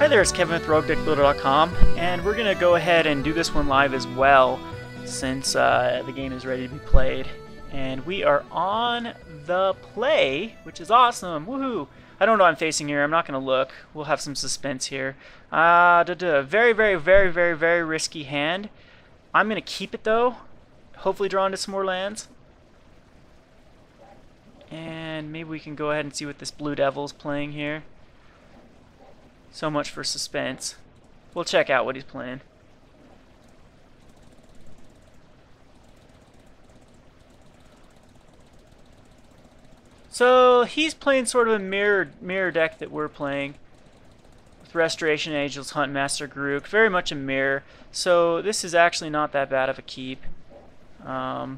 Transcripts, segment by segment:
there, it's Kevin with RogueDeckBuilder.com, and we're going to go ahead and do this one live as well, since the game is ready to be played. And we are on the play, which is awesome. Woohoo! I don't know what I'm facing here. I'm not going to look. We'll have some suspense here. Very, very risky hand. I'm going to keep it, though. Hopefully draw into some more lands. And maybe we can go ahead and see what this Blue Devil's playing here. So much for suspense. We'll check out what he's playing. So he's playing sort of a mirror deck that we're playing. With Restoration Angels, Huntmaster, Garruk. Very much a mirror. So this is actually not that bad of a keep. We can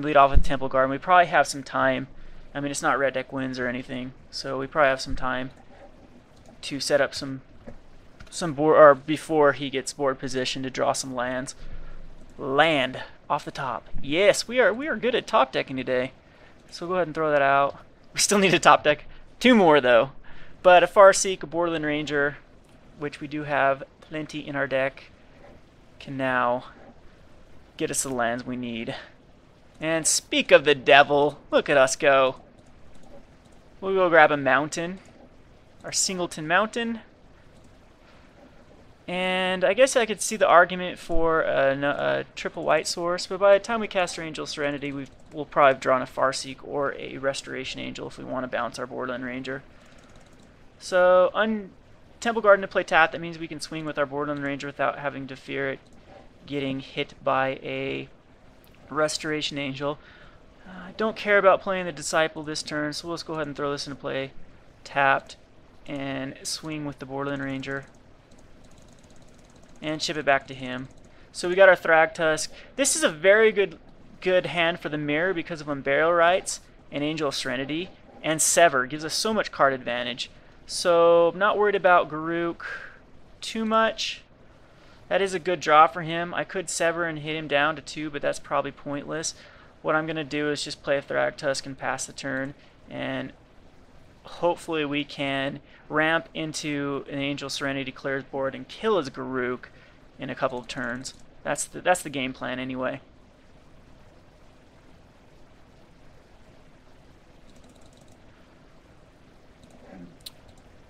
lead off with Temple Garden. We probably have some time. I mean, it's not red deck wins or anything, so we probably have some time to set up some board, or before he gets board position, to draw some lands. Land off the top. Yes, we are good at top decking today. So we'll go ahead and throw that out. We still need a top deck. 2 more though. But a Farseek, a Borderland Ranger, which we do have plenty in our deck, can now get us the lands we need. And speak of the devil, look at us go. We'll go grab a mountain, our Singleton Mountain. And I guess I could see the argument for a triple white source, but by the time we cast our Angel Serenity, we'll probably have drawn a Farseek or a Restoration Angel if we want to bounce our Borderland Ranger. So, Temple Garden to play tap, that means we can swing with our Borderland Ranger without having to fear it getting hit by a Restoration Angel. I don't care about playing the Disciple this turn, so let's go ahead and throw this into play. Tapped and swing with the Borderland Ranger. And ship it back to him. So we got our Thragtusk. This is a very good hand for the mirror because of Unburial Rites and Angel of Serenity. And Sever gives us so much card advantage. So I'm not worried about Garruk too much. That is a good draw for him. I could Sever and hit him down to 2, but that's probably pointless. What I'm going to do is just play a Thragtusk and pass the turn, and hopefully we can ramp into an Angel Serenity Declares board and kill his Garruk in a couple of turns. That's the game plan anyway.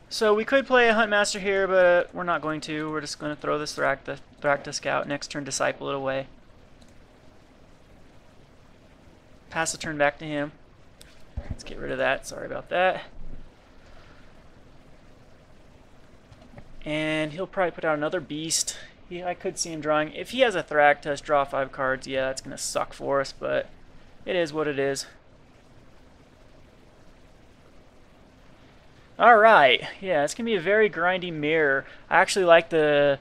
So we could play a Huntmaster here, but we're not going to. We're just going to throw this Thragtusk out. Next turn, Disciple it away. Pass the turn back to him. Let's get rid of that. Sorry about that. And he'll probably put out another Beast. I could see him drawing. If he has a Thragtusk, draw 5 cards. Yeah, that's going to suck for us, but it is what it is. Alright, yeah, it's going to be a very grindy mirror. I actually like the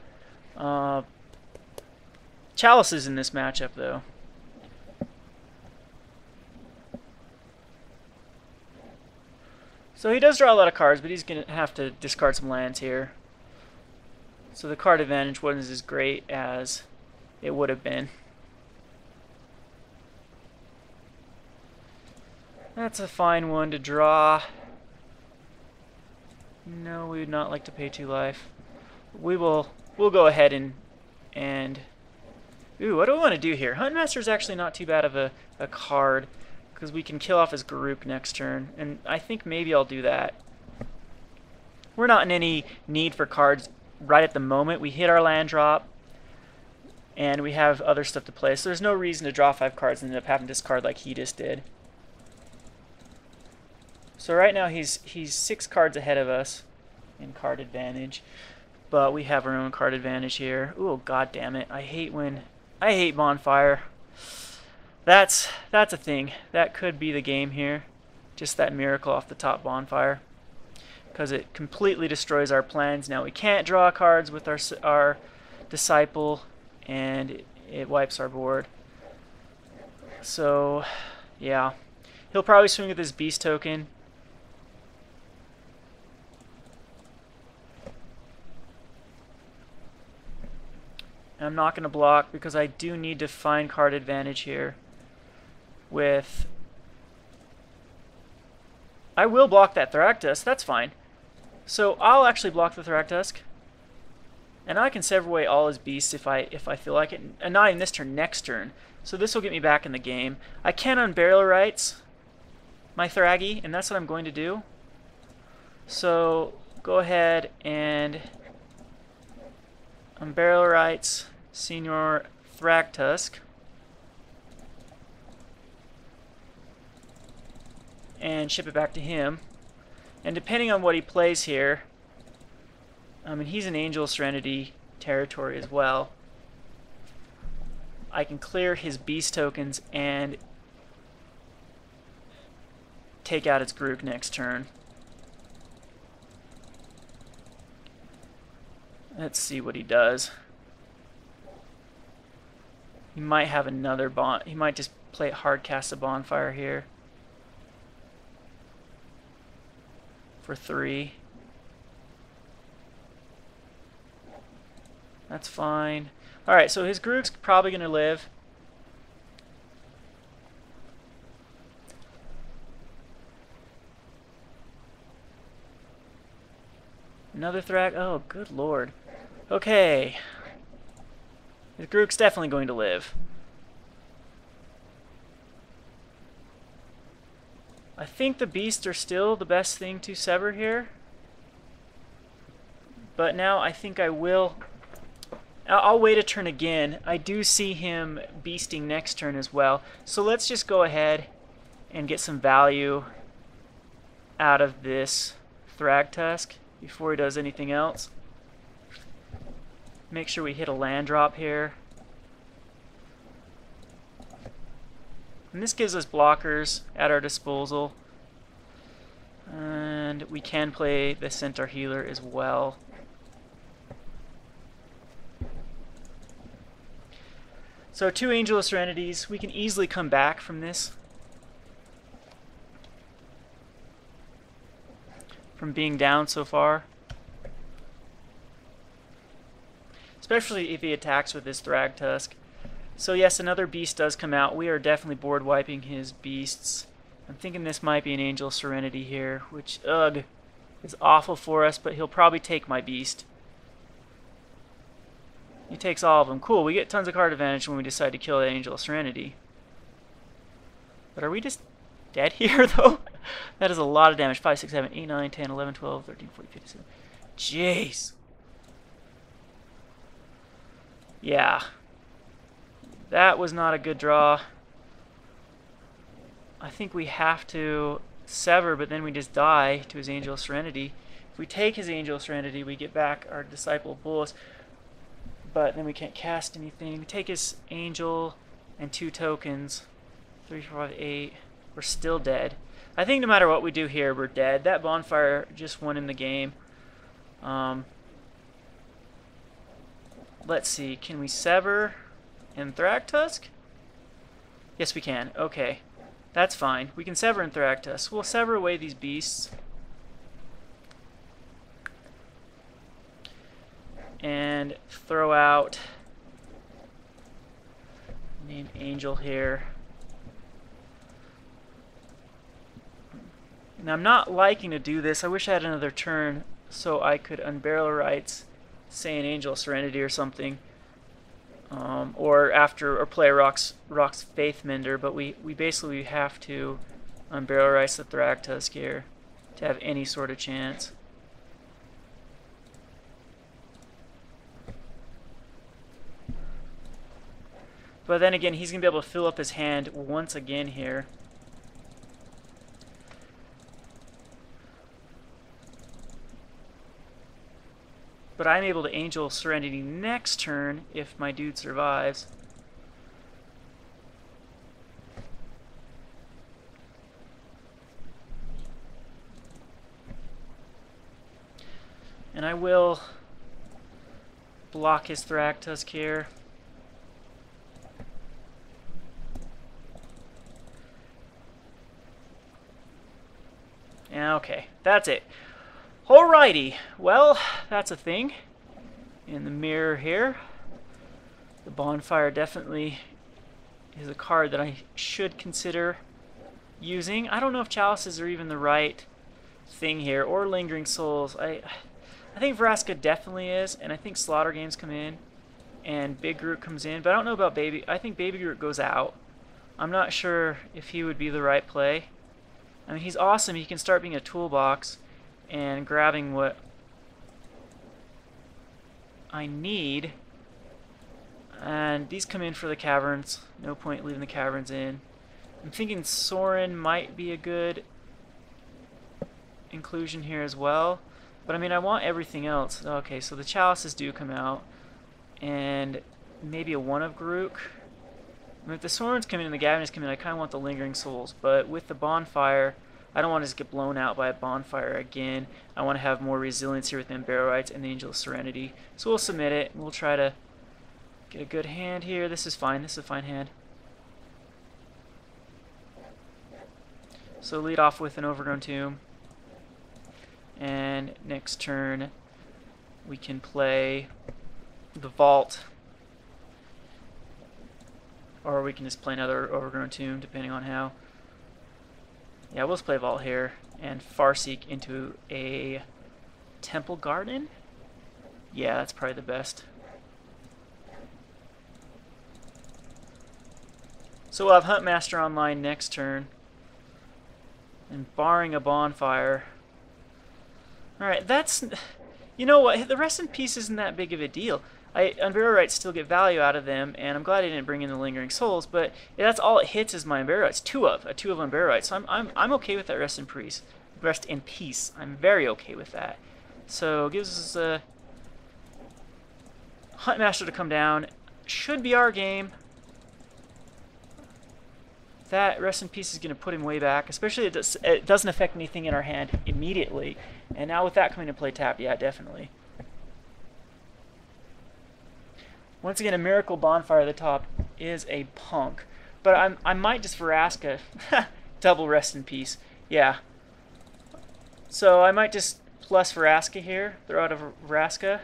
Chalices in this matchup, though. So he does draw a lot of cards, but he's going to have to discard some lands here. So the card advantage wasn't as great as it would have been. That's a fine one to draw. No, we would not like to pay 2 life. We'll go ahead and ooh, what do I want to do here? Huntmaster is actually not too bad of a card, because we can kill off his Garruk next turn, and I think maybe I'll do that. We're not in any need for cards right at the moment. We hit our land drop, and we have other stuff to play, so there's no reason to draw 5 cards and end up having to discard like he just did. So right now he's 6 cards ahead of us in card advantage, but we have our own card advantage here. Ooh, god damn it! I hate Bonfire. That's a thing. That could be the game here. Just that miracle off the top Bonfire, because it completely destroys our plans. Now we can't draw cards with our Disciple, and it wipes our board. So yeah, he'll probably swing with his Beast token. I'm not going to block because I do need to find card advantage here with... I will block that Thragtusk, that's fine. So I'll actually block the Thragtusk. And I can sever away all his beasts if I feel like it. And not in this turn, next turn. So this will get me back in the game. I can unbarrel rights my Thraggy, and that's what I'm going to do. So go ahead and unbarrel rights Senior Thragtusk. And ship it back to him. And depending on what he plays here, I mean, he's in Angel Serenity territory as well. I can clear his beast tokens and take out its Grook next turn. Let's see what he does. He might have another bond. He might just play hard cast a bonfire here for 3. That's fine. Alright, so his Grook's probably going to live. Another Thrag. Oh, good lord. Okay. His Grook's definitely going to live. I think the beasts are still the best thing to sever here. But now I think I will... I'll wait a turn again. I do see him beasting next turn as well. So let's just go ahead and get some value out of this Thragtusk before he does anything else. Make sure we hit a land drop here. And this gives us blockers at our disposal. And we can play the Centaur Healer as well. So 2 Angel of Serenities. We can easily come back from this. From being down so far. Especially if he attacks with this Thragtusk. So yes, another beast does come out. We are definitely board wiping his beasts. I'm thinking this might be an Angel Serenity here, which, ugh, is awful for us, but he'll probably take my beast. He takes all of them. Cool, we get tons of card advantage when we decide to kill that Angel of Serenity. But are we just dead here, though? That is a lot of damage. 5, 6, 7, 8, 9, 10, 11, 12, 13, 14, 15, 16. Jeez. Yeah. That was not a good draw. I think we have to sever, but then we just die to his Angel of Serenity. If we take his Angel of Serenity, we get back our Disciple of Bullis. But then we can't cast anything. We take his Angel and 2 tokens. 3, 4, 5, 8. We're still dead. I think no matter what we do here, we're dead. That bonfire just won in the game. Let's see. Can we sever in Thragtusk? Yes, we can. Okay. That's fine. We can sever in Thragtusk. We'll sever away these beasts. And throw out name Angel here. Now I'm not liking to do this. I wish I had another turn so I could unbarrel rights, say an Angel of Serenity or something. Or play a Rock's Faith Mender, but we basically have to unbarrel rights the Thragtusk here to have any sort of chance. But then again, he's going to be able to fill up his hand once again here. But I'm able to Angel Serenity next turn if my dude survives. And I will block his Thragtusk here. Okay, that's it. Alrighty, well, that's a thing. In the mirror here, the bonfire definitely is a card that I should consider using. I don't know if chalices are even the right thing here, or Lingering Souls. I think Vraska definitely is, and I think Slaughter Games come in, and Big Groot comes in, but I don't know about Baby. I think Baby Groot goes out. I'm not sure if he would be the right play. I mean, he's awesome. He can start being a toolbox and grabbing what I need. And these come in for the caverns. No point leaving the caverns in. I'm thinking Soren might be a good inclusion here as well. But I mean, I want everything else. Okay, so the Chalices do come out. And maybe a one of Grook. I mean, if the Sorens come in and the Gavins come in, I kind of want the Lingering Souls. But with the Bonfire, I don't want to just get blown out by a Bonfire again. I want to have more resilience here with Emberites and the Angel of Serenity. So we'll submit it. We'll try to get a good hand here. This is fine. This is a fine hand. So lead off with an Overgrown Tomb. And next turn, we can play the Vault. Or we can just play another Overgrown Tomb, depending on how. Yeah, we'll just play Vault here. And Farseek into a Temple Garden? Yeah, that's probably the best. So we'll have Huntmaster online next turn. And barring a Bonfire. Alright, that's... You know what? The Rest in Peace isn't that big of a deal. Unburial still get value out of them, and I'm glad I didn't bring in the Lingering Souls, but that's all it hits is my Unburial. Two of Unburial. So I'm okay with that Rest in Peace. I'm very okay with that. So it gives us a Huntmaster to come down. Should be our game. That Rest in Peace is going to put him way back, especially it doesn't affect anything in our hand immediately. And now with that coming to play tap, yeah, definitely. Once again, a Miracle Bonfire at the top is a punk. But I might just Vraska double Rest in Peace. Yeah. So I might just plus Vraska here, throw out a Vraska.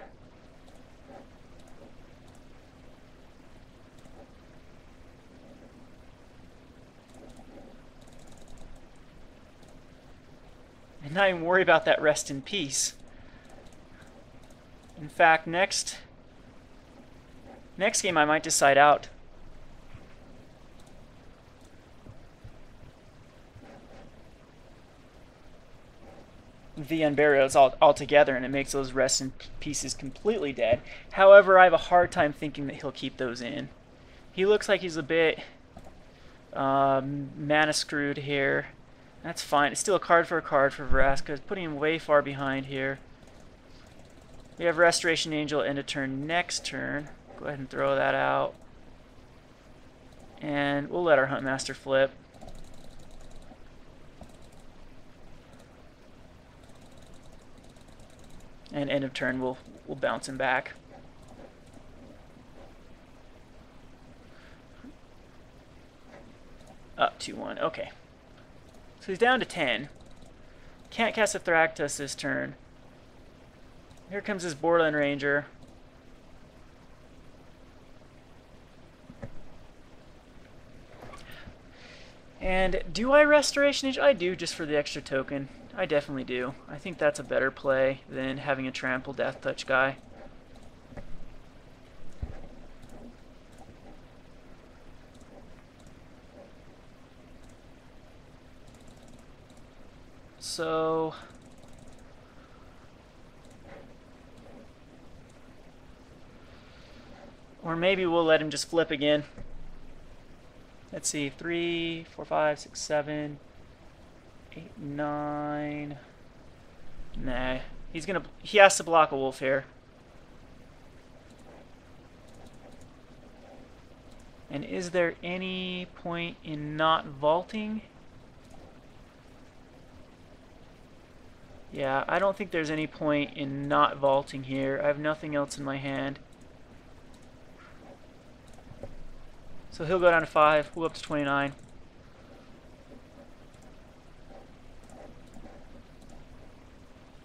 And not even worry about that Rest in Peace. In fact, next game I might decide out. The Unburials all together, and it makes those Rest in Pieces completely dead. However, I have a hard time thinking that he'll keep those in. He looks like he's a bit mana screwed here. That's fine. It's still a card for Vraska. It's putting him way far behind here. We have Restoration Angel end of turn next turn. Go ahead and throw that out. And we'll let our Huntmaster flip. And end of turn, we'll bounce him back. Up 2-1. Okay. So he's down to 10. Can't cast a Thragtusk this turn. Here comes his Borderland Ranger. And do I Restoration Angel? I do, just for the extra token. I definitely do. I think that's a better play than having a Trample Death Touch guy. So... or maybe we'll let him just flip again. Let's see, 3, 4, 5, 6, 7, 8, 9. Nah, he has to block a wolf here. And is there any point in not vaulting? Yeah, I don't think there's any point in not vaulting here. I have nothing else in my hand. So he'll go down to 5, we'll up to 29.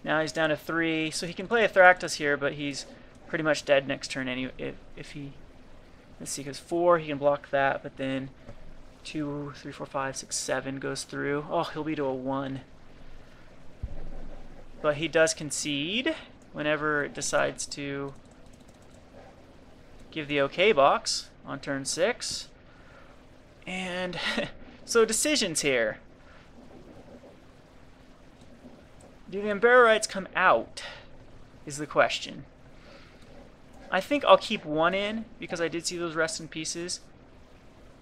Now he's down to 3, so he can play a Thragtusk here, but he's pretty much dead next turn anyway. If he, let's see, because 4, he can block that, but then 2, 3, 4, 5, 6, 7 goes through. Oh, he'll be to a 1. But he does concede whenever it decides to give the OK box on turn 6. And so decisions here. Do the Umbrella Rights come out is the question. I think I'll keep one in because I did see those rest in pieces.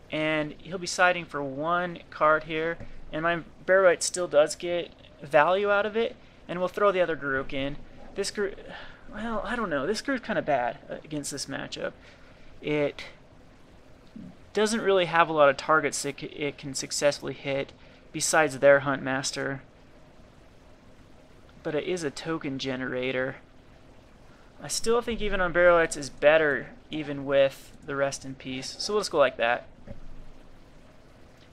And he'll be siding for one card here. And my Umbrella Right still does get value out of it. And we'll throw the other Garruk in. This Garruk, well, I don't know. This Garruk's kind of bad against this matchup. It doesn't really have a lot of targets that it can successfully hit besides their Huntmaster. But it is a token generator. I still think even Umbrella Rights is better even with the Rest in Peace. So we'll just go like that.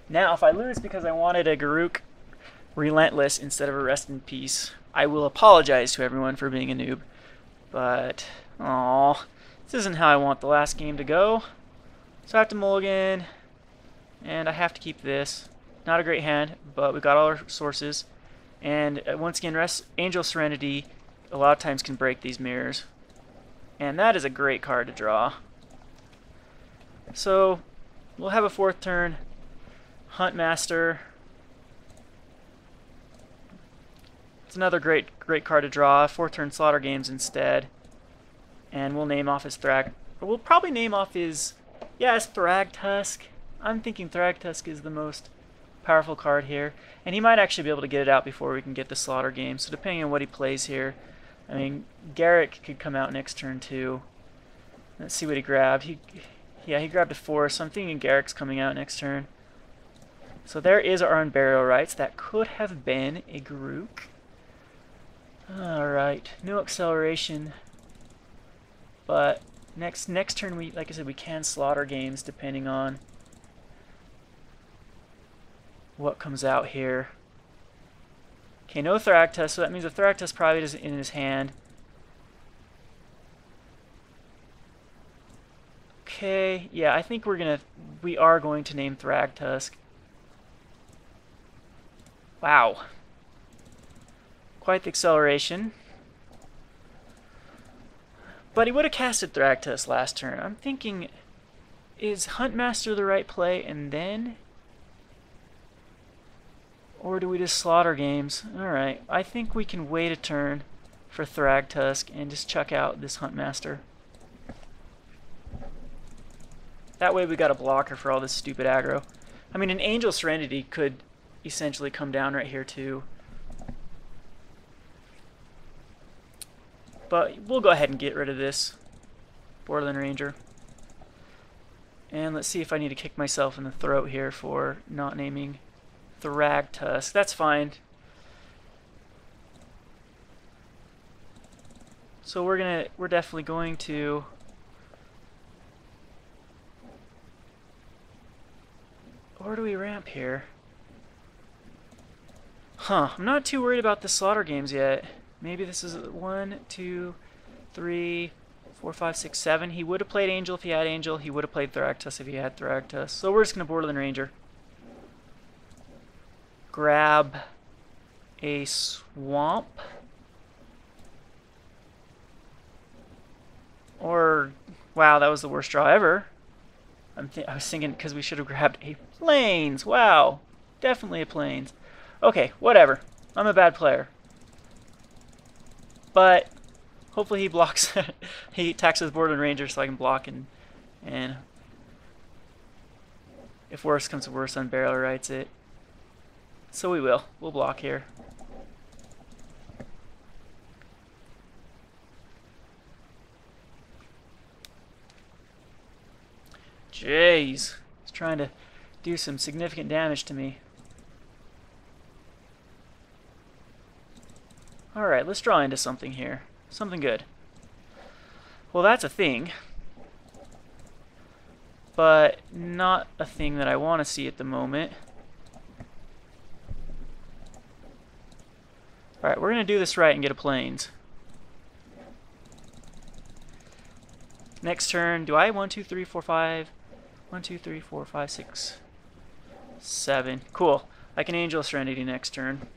Now, if I lose because I wanted a Garruk Relentless instead of a Rest in Peace, I will apologize to everyone for being a noob. But, aww, this isn't how I want the last game to go. So I have to mulligan, and I have to keep this. Not a great hand, but we got all our sources. And once again, Angel Serenity a lot of times can break these mirrors. And that is a great card to draw. So we'll have a 4th turn. Huntmaster. It's another great card to draw. 4th turn Slaughter Games instead. And we'll name off his we'll probably name off his, yeah, his Thragtusk. I'm thinking Thragtusk is the most powerful card here. And he might actually be able to get it out before we can get the Slaughter Game. So depending on what he plays here, I mean, Garruk could come out next turn too. Let's see what he grabbed. He grabbed a 4, so I'm thinking Garruk's coming out next turn. So there is our Unburial Rights. That could have been a Garruk. Alright, no acceleration. But next turn, like I said, we can Slaughter Games depending on what comes out here. Okay, no Thragtusk, so that means the Thragtusk probably isn't in his hand. Okay, yeah, I think we are going to name Thragtusk. Wow. Quite the acceleration. But he would have casted Thragtusk last turn. I'm thinking, is Huntmaster the right play and then? Or do we just Slaughter Games? Alright, I think we can wait a turn for Thragtusk and just chuck out this Huntmaster. That way we got a blocker for all this stupid aggro. I mean, an Angel Serenity could essentially come down right here too. But we'll go ahead and get rid of this Borderland Ranger. And let's see if I need to kick myself in the throat here for not naming Thragtusk. That's fine. So we're definitely going to where do we ramp here? Huh, I'm not too worried about the Slaughter Games yet. Maybe this is 1, 2, 3, 4, 5, 6, 7. He would have played Angel if he had Angel. He would have played Thragtusk if he had Thragtusk. So we're just going to Borderland Ranger. Grab a Swamp. Or, wow, that was the worst draw ever. I was thinking because we should have grabbed a Plains. Wow, definitely a Plains. Okay, whatever. I'm a bad player. But hopefully he blocks. He attacks with Borderland Ranger so I can block and if worse comes to worse, Unburial Rights it. So we will. We'll block here. Jeez. He's trying to do some significant damage to me. Alright, let's draw into something here. Something good. Well, that's a thing. But not a thing that I want to see at the moment. Alright, we're going to do this right and get a Plains. Next turn, do I 1, 2, 3, 4, 5? 1, 2, 3, 4, 5, 6, 7. Cool. I can Angel Serenity next turn.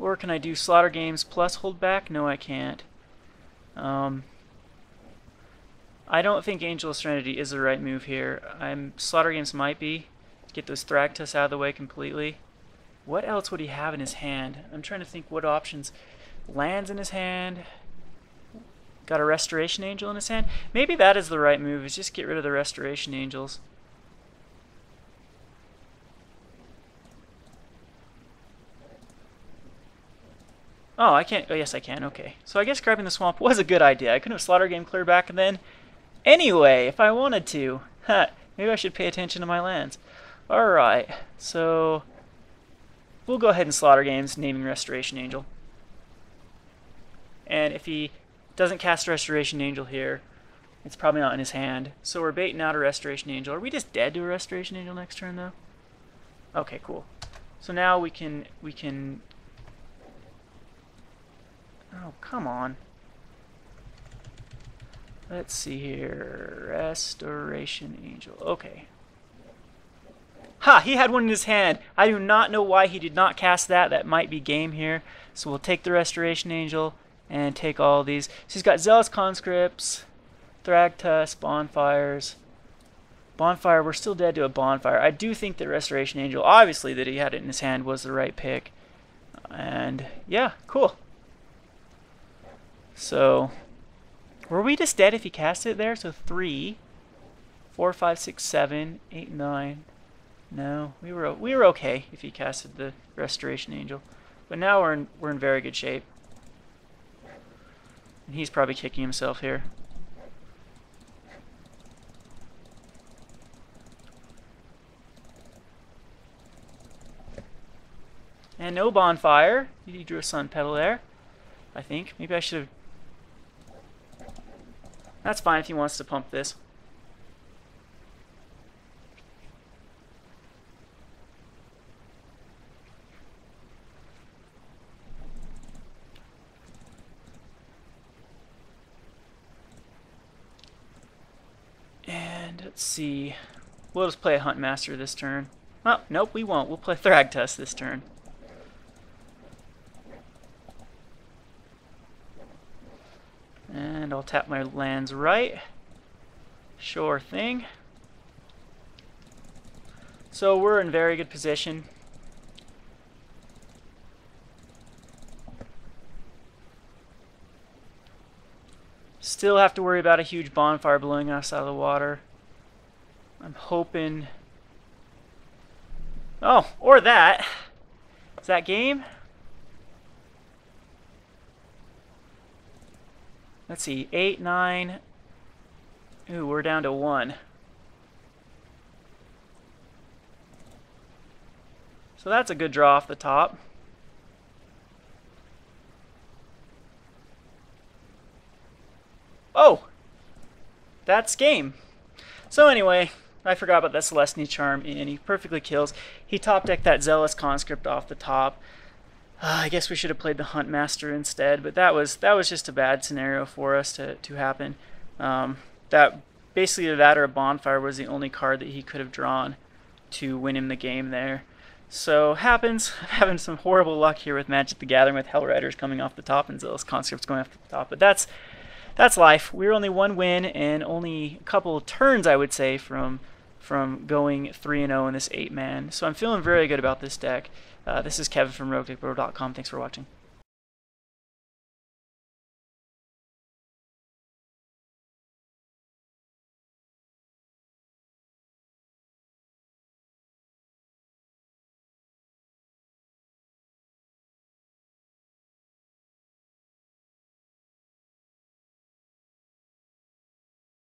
Or can I do Slaughter Games plus hold back? No, I can't. I don't think Angel of Serenity is the right move here. Slaughter Games might be. Get those Thragtusk out of the way completely. What else would he have in his hand? I'm trying to think what options. Lands in his hand. Got a Restoration Angel in his hand. Maybe that is the right move, is just get rid of the Restoration Angels. Oh, I can't. Oh, yes, I can. Okay. So I guess grabbing the swamp was a good idea. I couldn't have Slaughter Game clear back and then. Anyway, if I wanted to. Maybe I should pay attention to my lands. Alright. So we'll go ahead and Slaughter Games, naming Restoration Angel. And if he doesn't cast Restoration Angel here, it's probably not in his hand. So we're baiting out a Restoration Angel. Are we just dead to a Restoration Angel next turn, though? Okay, cool. So now we can... Oh, come on. Let's see here. Restoration Angel. Okay. Ha! He had one in his hand. I do not know why he did not cast that. That might be game here. So we'll take the Restoration Angel and take all of these. So he's got Zealous Conscripts, Thragtusk, Bonfires. Bonfire, we're still dead to a Bonfire. I do think that Restoration Angel, obviously that he had it in his hand, was the right pick. And yeah, cool. So, were we just dead if he cast it there? So 3, 4, 5, 6, 7, 8, 9. No, we were okay if he casted the Restoration Angel. But now we're in very good shape. And he's probably kicking himself here. And no Bonfire. He drew a Sun Petal there, I think. Maybe I should have... That's fine if he wants to pump this. And let's see. We'll just play a Huntmaster this turn. Oh, nope, we won't. We'll play Thragtusk this turn. And I'll tap my lands right. Sure thing. So we're in very good position. Still have to worry about a huge bonfire blowing us out of the water. I'm hoping... Oh, or that. Is that game? Let's see, 8, 9. Ooh, we're down to 1. So that's a good draw off the top. Oh! That's game. So anyway, I forgot about that Celestine Charm, and he perfectly kills. He top decked that Zealous Conscript off the top. I guess we should have played the Huntmaster instead, but that was just a bad scenario for us to happen. That basically that or a Bonfire was the only card that he could have drawn to win him the game there. So happens. I'm having some horrible luck here with Magic the Gathering with Hell Riders coming off the top and Zealous Conscripts going off the top, but that's life. We're only one win and only a couple of turns, I would say, from going 3-0 in this 8-man. So I'm feeling very good about this deck. This is Kevin from RogueDeckBro.com. Thanks for watching.